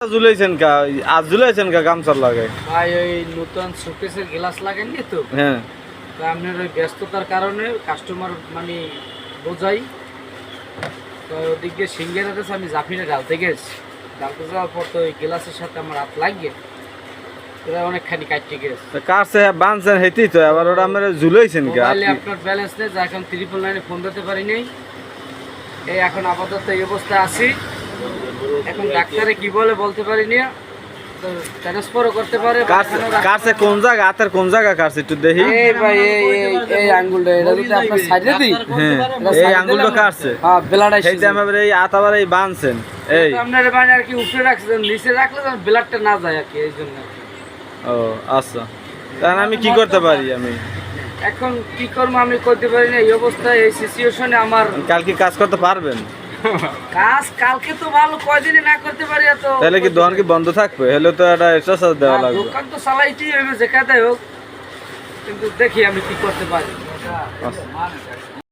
ঝুলাইছেন কা আজ ঝুলাইছেন কা গামছার লাগে ভাই ওই নতুন শোকেসের গ্লাস লাগাইনি তো হ্যাঁ তো আপনার ওই ব্যস্ততার কারণে কাস্টমার মানে বোঝাই তো ওদিকে সিঙ্গের কাছে আমি জাফিনে ঢালতে গেছি ঢালতে যাওয়ার পর তো ওই গ্লাসের সাথে আমার হাত লাগিয়ে ওরা অনেকখানি কাটতে গেছে কারছে বানছেন হেতেই তো আবার ওটা আমরা ঝুলাইছেন কা মোবাইলে আপনার ব্যালেন্স নেই যা এখন 999 ফোন দিতে পারি নাই এই এখন আপাতত এই অবস্থায় আছি এখন ডাক্তারে কি বলে বলতে পারি না তো ট্রান্সফারও করতে পারে কারছে কোন জায়গা হাতের কোন জায়গা কারছে একটু দেখি এই ভাই এই আঙ্গুলটা এটা যদি আপনার সাইডে দিই হ্যাঁ এই আঙ্গুলটা কাটছে হ্যাঁ ব্লাড আসছে এইটা আমরা এই আতাবার এই বানছেন এই আপনার মানে আর কি উপরে রাখছেন নিচে রাখলে যেন ব্লাডটা না যায় আর কি এই জন্য ও আচ্ছা তাহলে আমি কি করতে পারি আমি এখন কি করবো আমি করতে পারি না এই অবস্থায় এই সিচুয়েশনে আমার কালকে কাজ করতে পারবেন কাজ কালকে তো ভালো কয়দিনে না করতে পারি এত তাহলে কি দোকান কি বন্ধ থাকবে হলে তো একটা এক্সারসাইজ দেওয়া লাগবে দোকান তো চালাইতেই হবে যেখানে হোক কিন্তু দেখি আমি কি করতে পারি আচ্ছা